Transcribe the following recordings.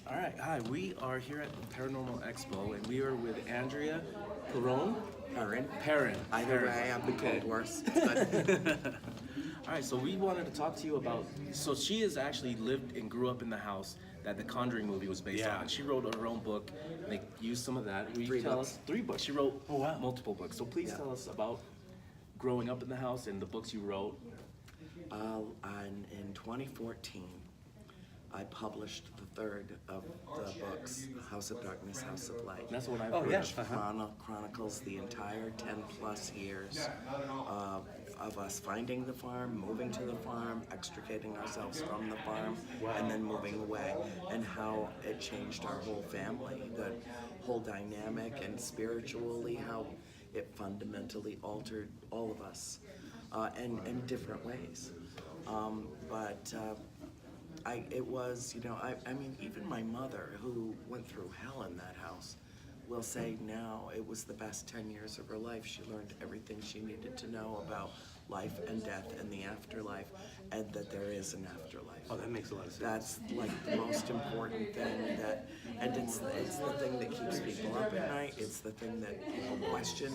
All right, hi. We are here at the Paranormal Expo, and we are with Andrea Perron. Perron. Either way, I've been told worse. But All right, so we wanted to talk to you about. So she has actually lived and grew up in the house that the Conjuring movie was based on. She wrote her own book. And they used some of that. Will you tell us 3 books? She wrote multiple books. So please tell us about growing up in the house and the books you wrote. in 2014, I published the third of the books, House of Darkness, House of Light. That's what I've heard. Which chronicles the entire 10 plus years of us finding the farm, moving to the farm, extricating ourselves from the farm, and then moving away, and how it changed our whole family, the whole dynamic, and spiritually how it fundamentally altered all of us in different ways. It was, I mean, even my mother, who went through hell in that house, will say now it was the best 10 years of her life. She learned everything she needed to know about life and death and the afterlife, and that there is an afterlife. Oh, that makes a lot of sense. That's like the most important thing and it's the thing that keeps people up at night. It's the thing that people question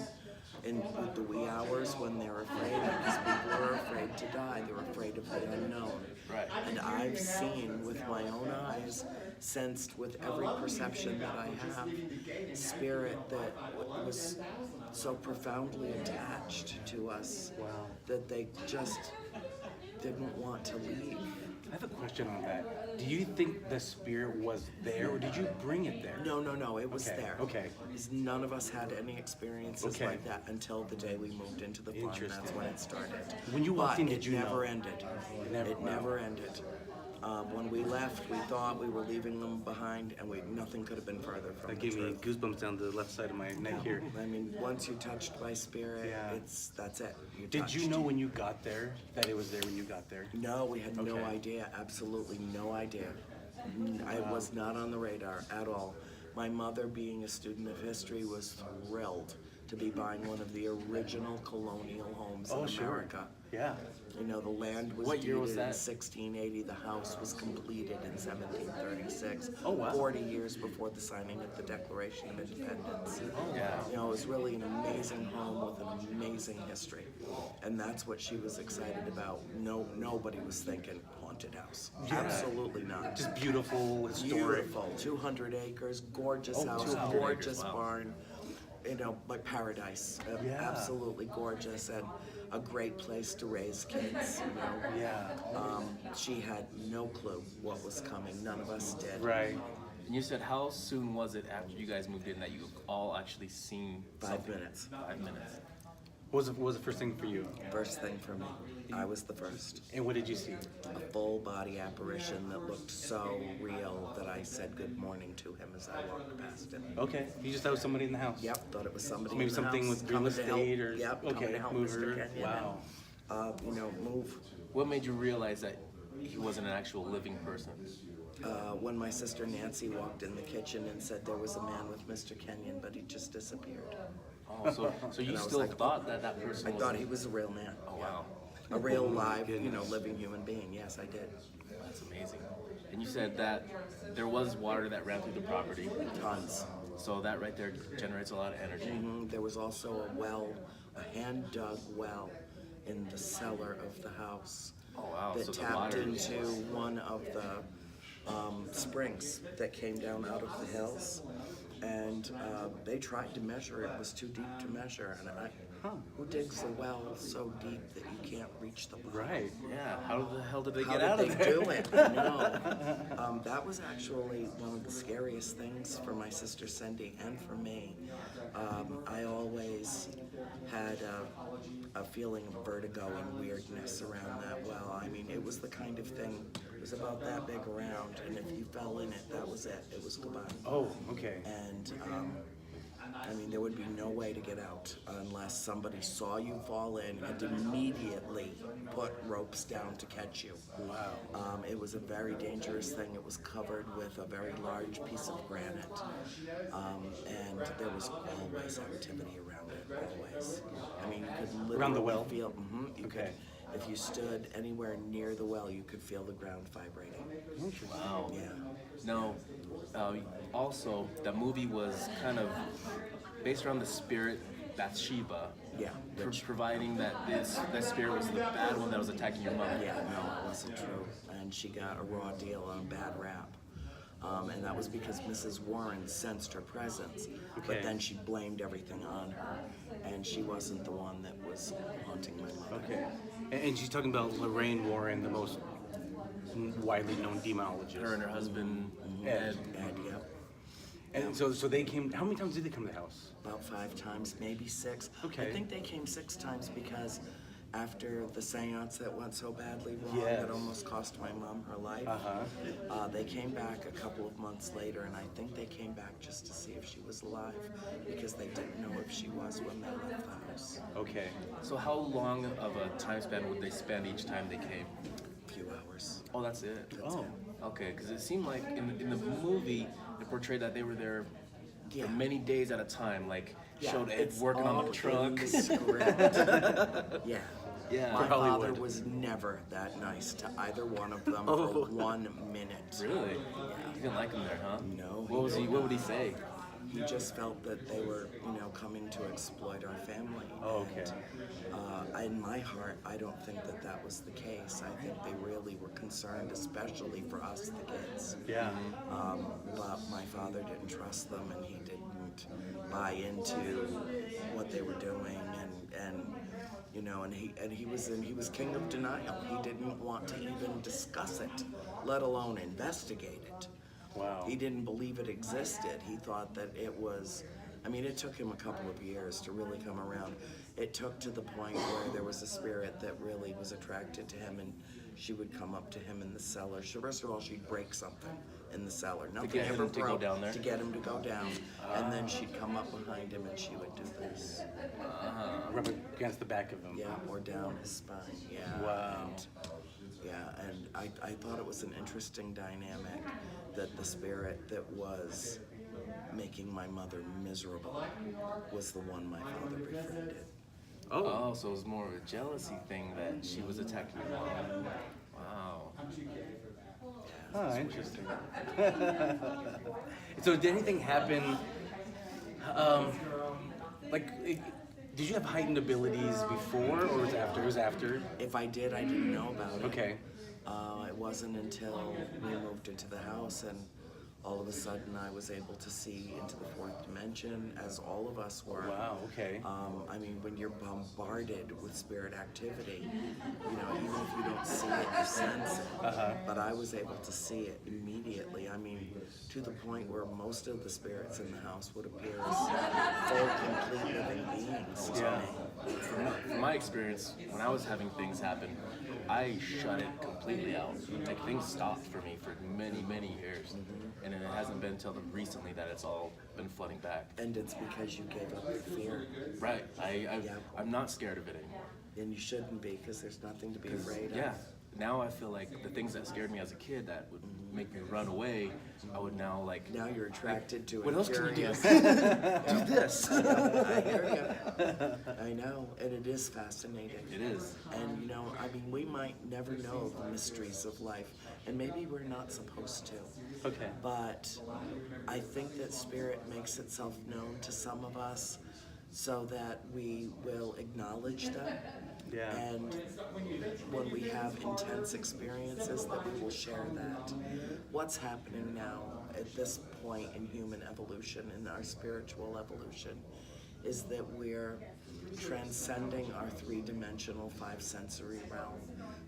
with the wee hours when they're afraid, because people are afraid to die. They're afraid of the unknown. Right. And I've seen with my own eyes, sensed with every perception that I have, spirit that was so profoundly attached to us that they just didn't want to leave. I have a question on that. Do you think the spirit was there, or did you bring it there? No, it was there. Okay. None of us had any experiences like that until the day we moved into the farm. That's when it started. When you walked in, did you know? It never ended. It never ended. When we left, we thought we were leaving them behind, and nothing could have been further from That the gave me truth. goosebumps down the left side of my neck here. I mean, once you're touched by spirit, that's it. You're Did you touched. know when you got there that it was there when you got there? No, we had no idea, absolutely no idea. I was not on the radar at all. My mother, being a student of history, was thrilled to be buying one of the original colonial homes in America. Yeah. You know, the land was What year was deeded in that? 1680. The house was completed in 1736. Oh, wow. 40 years before the signing of the Declaration of Independence. Oh, yeah. You know, it was really an amazing home with an amazing history. And that's what she was excited about. Nobody was thinking haunted house. Absolutely not. Just beautiful, historic. Beautiful. 200 acres, gorgeous house, 200 gorgeous acres, wow. barn. You know, like paradise. Absolutely gorgeous, and a great place to raise kids, you know. Yeah. She had no clue what was coming. None of us did. Right. And you said, how soon was it after you guys moved in that you all actually seen 5 something? minutes. 5 minutes. What was the first thing for you? First thing for me. I was the first. And what did you see? A full body apparition that looked so real that I said good morning to him as I walked past him. Okay. You just thought it was somebody in the house? Yep, thought it was somebody Maybe in the something house with real coming to help. estate or Coming to help mover. Mr. Kenyon. Wow. And, move. What made you realize that he wasn't an actual living person? When my sister Nancy walked in the kitchen and said there was a man with Mr. Kenyon, but he just disappeared. Oh, so you And I was still like, thought that person I was... thought he was a real man. Oh, wow. A real live, living human being. Yes, I did. That's amazing. And you said that there was water that ran through the property. Tons. So that right there generates a lot of energy. There was also a hand-dug well in the cellar of the house. Oh, wow. That So the tapped water... into one of the springs that came down out of the hills. And they tried to measure it. It was too deep to measure. And who digs a well so deep that you can't reach the bottom? Right. Yeah, how the hell did they How get did out they of there? do it? No. That was actually one of the scariest things for my sister Cindy and for me. I always had a feeling of vertigo and weirdness around that well. I mean, it was the kind of thing, it was about that big around, and if you fell in it, that was it. It was goodbye. Oh, okay. And I mean, there would be no way to get out unless somebody saw you fall in and immediately put ropes down to catch you. Wow. It was a very dangerous thing. It was covered with a very large piece of granite. And there was always activity around it, always. I mean, you could literally Around the well? feel, you could, if you stood anywhere near the well, you could feel the ground vibrating. Wow. Yeah. Now, also, the movie was kind of based around the spirit Bathsheba. Yeah, Providing that that spirit was the bad one that was attacking your mother. Yeah, no, it wasn't true. And she got a raw deal on a bad rap. And that was because Mrs. Warren sensed her presence, but then she blamed everything on her, and she wasn't the one that was haunting my mother. Okay. And she's talking about Lorraine Warren, the most widely known demonologist. Her and her husband, Ed. And yeah, And so they came, how many times did they come to the house? about 5 times, maybe 6. Okay. I think they came 6 times because after the seance that went so badly wrong Yes. that almost cost my mom her life, they came back a couple of months later, and I think they came back just to see if she was alive because they didn't know if she was when they left the house. Okay. So how long of a time span would they spend each time they came? A few hours. Oh, that's it. That's it. Okay, because it seemed like in the movie it portrayed that they were there Yeah. for many days at a time. Like showed Ed it's working on all the in truck. the script. Yeah. Yeah. My For Hollywood. father was never that nice to either one of them for 1 minute. Really? Yeah. You didn't like him there, huh? No, What was he? What would he say? He just felt that they were, coming to exploit our family. Oh, okay. And, in my heart, I don't think that that was the case. I think they really were concerned, especially for us, the kids. Yeah. But my father didn't trust them, and he didn't buy into what they were doing, and he was king of denial. He didn't want to even discuss it, let alone investigate it. Wow. He didn't believe it existed. He thought that it was, it took him a couple of years to really come around. It took to the point where there was a spirit that really was attracted to him, and she would come up to him in the cellar. First of all, she'd break something in the cellar. Nothing get him ever to go broke, down there? to get him to go down. And then she'd come up behind him and she would do this. Rub it against the back of him. Yeah, or down his spine. Yeah. Wow. And I thought it was an interesting dynamic that the spirit that was making my mother miserable was the one my father befriended. Oh, so it was more of a jealousy thing that she was attacking your mom. Wow. Oh, interesting. So did anything happen, did you have heightened abilities before or was it after? It was after? If I did, I didn't know about it. Okay. It wasn't until we moved into the house and all of a sudden I was able to see into the 4th dimension, as all of us were. Wow, okay. When you're bombarded with spirit activity, even if you don't see it, you sense it. But I was able to see it immediately. To the point where most of the spirits in the house would appear as full, complete living beings to me. From my experience, when I was having things happen, I shut it completely out. Like things stopped for me for many, many years. And it hasn't been until recently that it's all been flooding back. And it's because you gave up your fear. Right. I'm not scared of it anymore. And you shouldn't be, because there's nothing to be afraid of. Yeah. Now I feel like the things that scared me as a kid that would make me run away, I would now like. Now you're attracted to it. What else can you do? curious. Do this. I hear you. I know, and it is fascinating. It is. And we might never know the mysteries of life, and maybe we're not supposed to. Okay. But I think that spirit makes itself known to some of us so that we will acknowledge them. Yeah. And when we have intense experiences, that we will share that. What's happening now at this point in human evolution, in our spiritual evolution, is that we're transcending our 3-dimensional 5-sensory realm.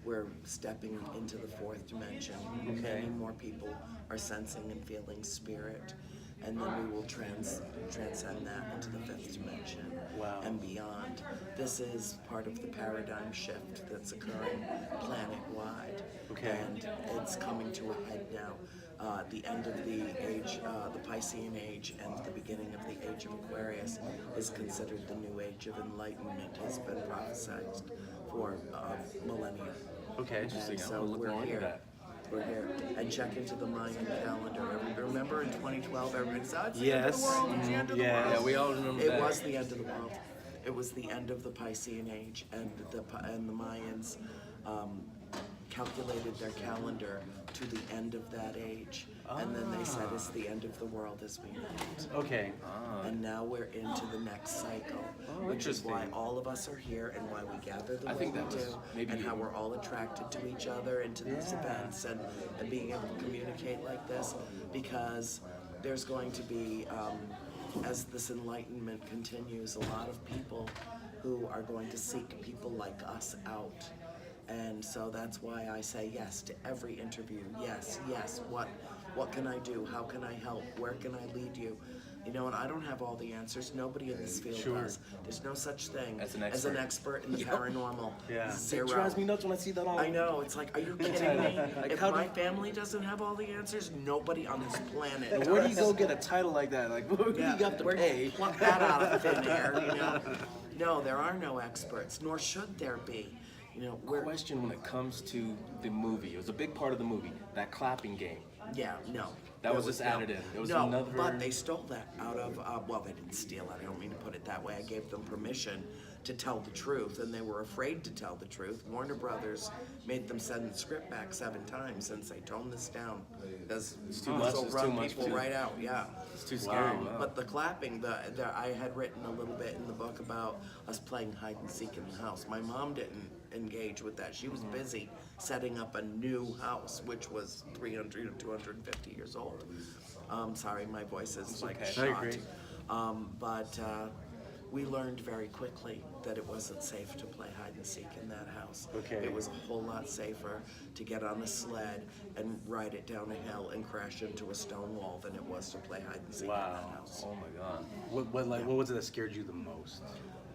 We're stepping into the 4th dimension. Okay. Many more people are sensing and feeling spirit. And then we will transcend that into the 5th dimension. Wow. And beyond. This is part of the paradigm shift that's occurring planet-wide. Okay. And it's coming to a head now. The end of the age, the Piscean age, and the beginning of the age of Aquarius is considered the new age of enlightenment, has been prophesied for millennia. Okay. Interesting. And I'm so gonna look we're more into here. that. We're here. And check into the Mayan calendar. Remember in 2012, everybody said, it's the Yes. end of the world, it's the end of the Yeah. world. Yeah, we all remember It that. was the end of the world. It was the end of the Piscean age, and the Mayans calculated their calendar to the end of that age. And then they said it's the end of the world as we know it. Okay. And now we're into the next cycle, which is why all of us are here and why we gather the way we do, and how we're all attracted to each other and to these events and being able to communicate like this, because there's going to be, as this enlightenment continues, a lot of people who are going to seek people like us out. And so that's why I say yes to every interview. Yes, yes. What can I do? How can I help? Where can I lead you? You know, and I don't have all the answers. Nobody in this field does. There's no such thing as an expert in the paranormal. Zero. It drives me nuts when I see that all. I know. It's like, are you kidding me? If my family doesn't have all the answers, nobody on this planet does. Where do you go get a title like that? Like, where do you got to pay? Pluck that out of thin air, you know? No, there are no experts, nor should there be. You know, question when it comes to the movie. It was a big part of the movie, that clapping game. Yeah, no. That was just added in. It was no, another... but they stole that out of, well, they didn't steal it. I don't mean to put it that way. I gave them permission to tell the truth, and they were afraid to tell the truth. Warner Brothers made them send the script back 7 times and say, tone this down. Because it's too much. It's too much. People right out, yeah. It's too scary. Wow. But the clapping, I had written a little bit in the book about us playing hide and seek in the house. My mom didn't engage with that. She was busy setting up a new house, which was 300 or 250 years old. Sorry, my voice is like shot. But we learned very quickly that it wasn't safe to play hide and seek in that house. It was a whole lot safer to get on a sled and ride it down a hill and crash into a stone wall than it was to play hide and seek in that house. Oh my God. What was it that scared you the most?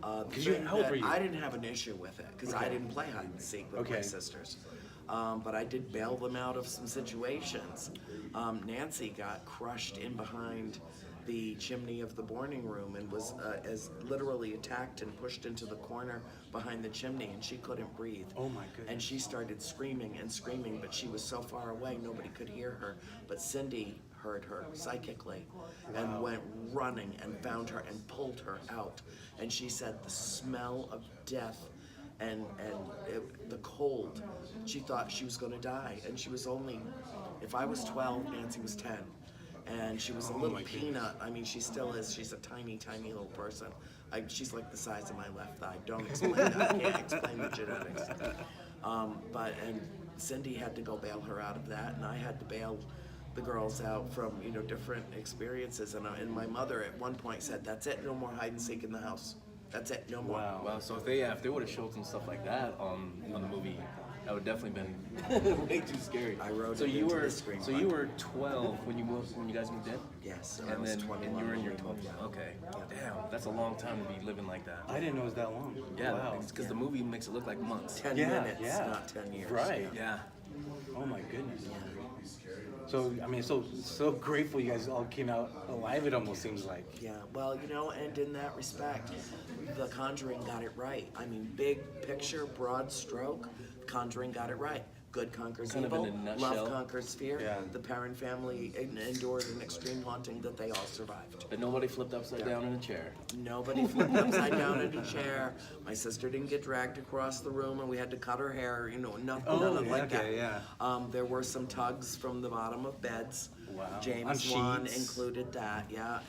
How old were you? I didn't have an issue with it because I didn't play hide and seek with my sisters. But I did bail them out of some situations. Nancy got crushed in behind the chimney of the boarding room and was as literally attacked and pushed into the corner behind the chimney, and she couldn't breathe. Oh my goodness. And she started screaming and screaming, but she was so far away nobody could hear her. But Cindy heard her psychically and went running and found her and pulled her out. And she said the smell of death and the cold, she thought she was going to die. And she was only, if I was 12, Nancy was 10. And she was a little peanut. I mean, she still is. She's a tiny, tiny little person. She's like the size of my left thigh. Don't explain that. I can't explain the genetics. And Cindy had to go bail her out of that, and I had to bail the girls out from, you know, different experiences. And my mother at one point said, "That's it. No more hide and seek in the house. That's it. No more." Wow. So if they would have showed some stuff like that on the movie, that would definitely been way too scary. I wrote so it you into were the screenplay. So you were 12 when you guys moved in? Yes. And I was then 21 and you were in your when we 12th. moved out. Okay. Damn, that's a long time to be living like that. I didn't know it was that long. Yeah, Wow. because the movie makes it look like months. 10 minutes, not 10 years. Right. Yeah. Oh my goodness. So, I mean, so grateful you guys all came out alive, it almost seems like. Yeah, well, you know, and in that respect, The Conjuring got it right. I mean, big picture, broad stroke, Conjuring got it right. Good conquers Kind of evil, in a nutshell. love conquers fear. Yeah. The Perron family endured an extreme haunting that they all survived. But nobody flipped upside down in a chair. Nobody flipped upside down in a chair. My sister didn't get dragged across the room and we had to cut her hair, you know, nothing like that. Yeah. There were some tugs from the bottom of beds. Wow. James On Wan sheets. included that, yeah,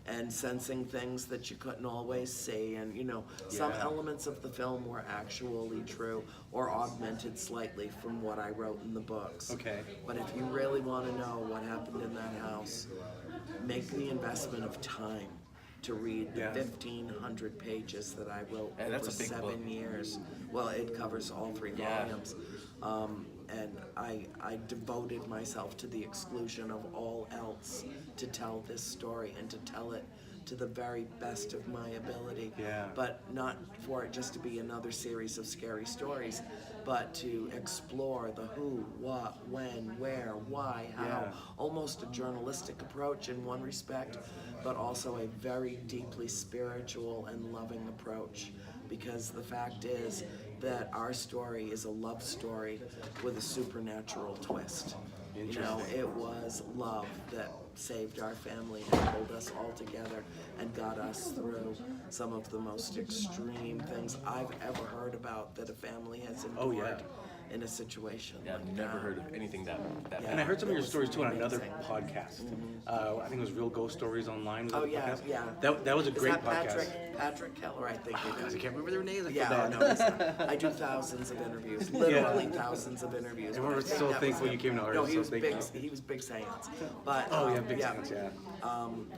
and sensing things that you couldn't always see, and you know, some elements of the film were actually true or augmented slightly from what I wrote in the books. Okay. But if you really want to know what happened in that house, make the investment of time to read the 1,500 pages that I wrote over that's a big 7 book. years. Well, it covers all 3 volumes. And I devoted myself to the exclusion of all else to tell this story and to tell it to the very best of my ability. Yeah. But not for it just to be another series of scary stories, but to explore the who, what, when, where, why, how. Yeah. Almost a journalistic approach in one respect, but also a very deeply spiritual and loving approach. Because the fact is that our story is a love story with a supernatural twist. You know, it was love that saved our family and pulled us all together and got us through some of the most extreme things I've ever heard about that a family has endured. in a situation Yeah, like I've never that. heard of anything that Yeah. And I heard some of It your was stories too on another amazing. podcast. I think it was Real Ghost Stories Online. Was Oh that yeah, podcast? yeah. That was a Is great that podcast. Patrick Keller, I think it I is. can't remember their names. I Yeah, forgot. no, I do thousands of interviews, literally thousands of interviews. And but we're I think so that was thankful him. you came to ours, No, he so was thank big. you. He was big seance. But Oh yeah, big sense, yeah.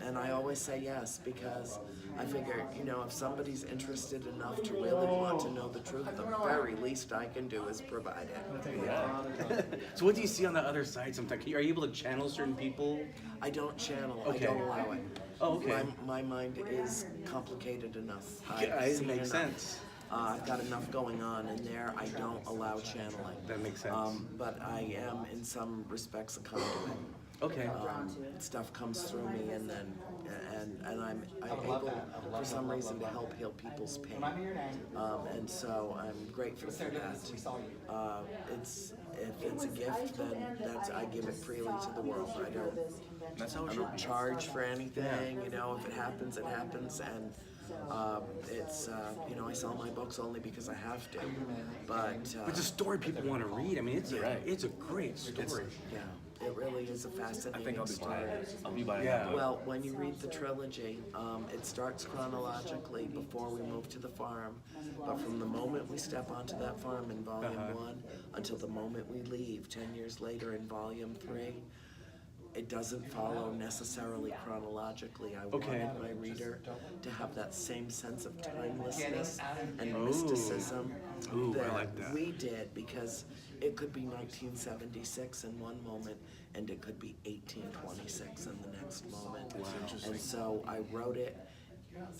And I always say yes because I figure, if somebody's interested enough to really want to know the truth, the very least I can do is provide it. So what do you see on the other side sometimes? Are you able to channel certain people? I don't channel. Okay. I don't allow it. Oh, okay. My mind is complicated enough. Yeah, I've it seen makes enough. sense. I've got enough going on in there. I don't allow channeling. That makes sense. But I am, in some respects, a conduit. Okay. Stuff comes through me, and then I'm able, for some reason, to help heal people's pain. And so I'm grateful for that. If it's a gift, then I give it freely to the world. That's how it I should don't be. charge for anything. If it happens, it happens, and I sell my books only because I have to. But It's a story people want to read. I mean, it's Right. it's a great story. yeah, it really is a I fascinating think I'll be story. buying it. I'll be buying Yeah. that book. Well, when you read the trilogy, it starts chronologically before we move to the farm. But from the moment we step onto that farm in Volume 1 until the moment we leave 10 years later in Volume 3, it doesn't follow necessarily chronologically. I Okay. wanted my reader to have that same sense of timelessness and mysticism Ooh, I that like that. we did, because it could be 1976 in one moment and it could be 1826 in the next moment. And so I wrote it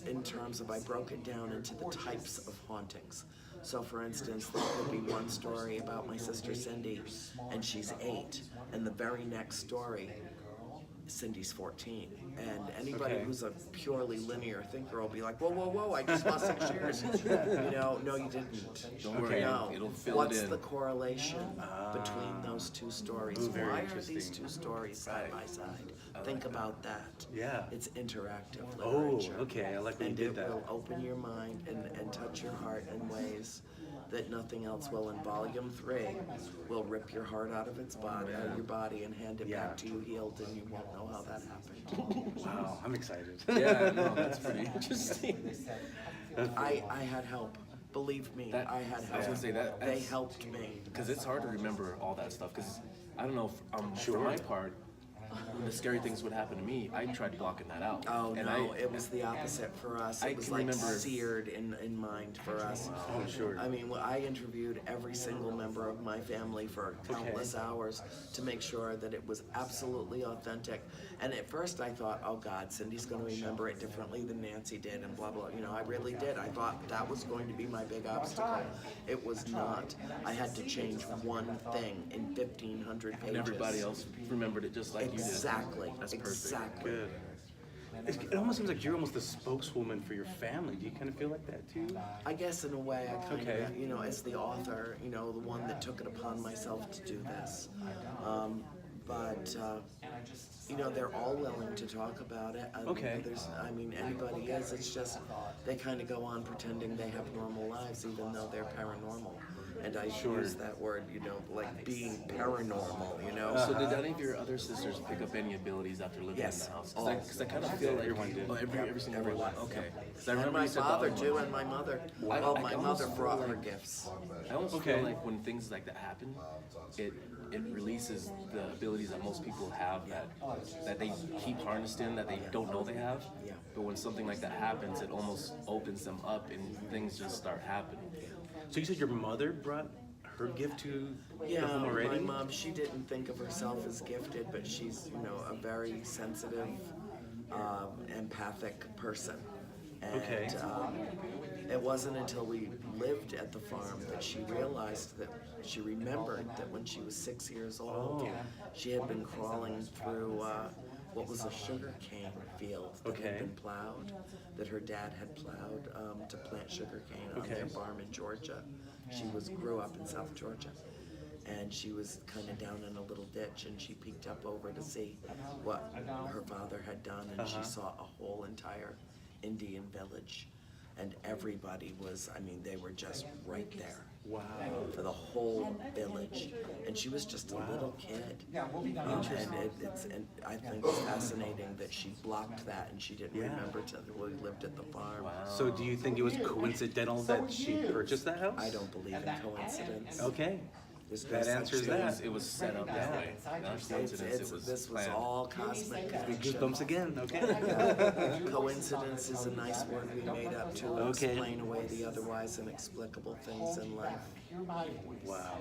in terms of, I broke it down into the types of hauntings. So for instance, there could be one story about my sister Cindy, and she's 8, and the very next story, Cindy's 14. And anybody Okay. who's a purely linear thinker will be like, whoa, I just lost 6 years. No, you didn't. Don't worry, No. it'll fill What's it in. the correlation between those two stories? Ooh, very Why are interesting. these two stories side by side? Think about that. Yeah. It's interactive Oh, literature. okay. I like when you And did it that. will open your mind and touch your heart in ways that nothing else will. In Volume 3, will rip your heart out of its body, out of your body, and hand it Yeah. back to you healed, and you won't know how that happened. Wow, I'm excited. Yeah, no, that's pretty interesting. I had help. Believe me, That- I had I was help. gonna say that- They that's- helped me. Because it's hard to remember all that stuff. Because I don't know, for my part, when the scary things would happen to me, I tried blocking that out. Oh and no, it was the opposite for us. I It was can like remember- seared in mind for us. Oh, sure. I mean, I interviewed every single member of my family for countless hours to make sure that it was absolutely authentic. And at first I thought, oh God, Cindy's going to remember it differently than Nancy did, and blah, blah. I really did. I thought that was going to be my big obstacle. It was not. I had to change one thing in 1,500 pages. and everybody else remembered it just like you did. Exactly. That's perfect. Exactly. Good. It almost seems like you're almost the spokeswoman for your family. Do you kind of feel like that too? I guess in a way I kind Okay. of, as the author, the one that took it upon myself to do this. But they're all willing to talk about it. Okay. Anybody is. It's just they kind of go on pretending they have normal lives, even though they're paranormal. And I use that word, like being paranormal, So did any of your other sisters pick up any abilities after living Yes, in the house? all. Because I kind of feel like Everyone did. Oh, every single Everyone. one. Okay. 'Cause I And remember my you said the father other too, one. and my mother. I Well, my almost mother brought feel her like- gifts. I almost Okay. feel like when things like that happen, it releases the abilities that most people have that they keep harnessed in that they don't know they have. Yeah. But when something like that happens, it almost opens them up and things just start happening. So you said your mother brought her gift to the Yeah, home already? my mom, she didn't think of herself as gifted, but she's, a very sensitive, empathic person. And Okay. It wasn't until we lived at the farm that she realized that she remembered that when she was 6 years old, she had been crawling through what was a sugar cane field that Okay. had been plowed, that her dad had plowed to plant sugar cane on their farm in Georgia. She grew up in South Georgia. And she was kind of down in a little ditch, and she peeked up over to see what her father had done, and she saw a whole entire Indian village. and everybody was, I mean, they were just right there. Wow. For the whole village, and she was just a little kid. And I think it's fascinating that she blocked that and she didn't remember till we lived at the farm. Wow. So do you think it was coincidental that she purchased that house? I don't believe in coincidence. Okay. There's no That such answers thing. that. It was set up that way. Not coincidence, it was This was planned. all cosmic connection. Goosebumps again. Okay. Coincidence is a nice word we made up to explain away the otherwise inexplicable things in life. Wow.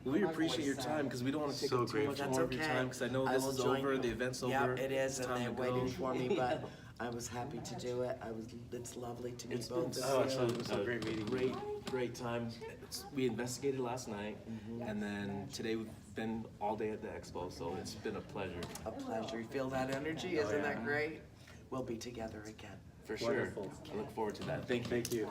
We appreciate your time because we don't want to take So up too much grateful. more of your time because I know this will is join over, you. the event's Yeah, over. it is, It's and time they're to go. waiting for me, but I was happy to do it. It's lovely to meet It's both been of you. it's a great meeting. Great time. We investigated last night, and then today we've been all day at the expo, so it's been a pleasure. A pleasure. You feel that energy? Isn't that great? We'll be together again. For sure. Wonderful. I look forward to that. Thank you. Thank you.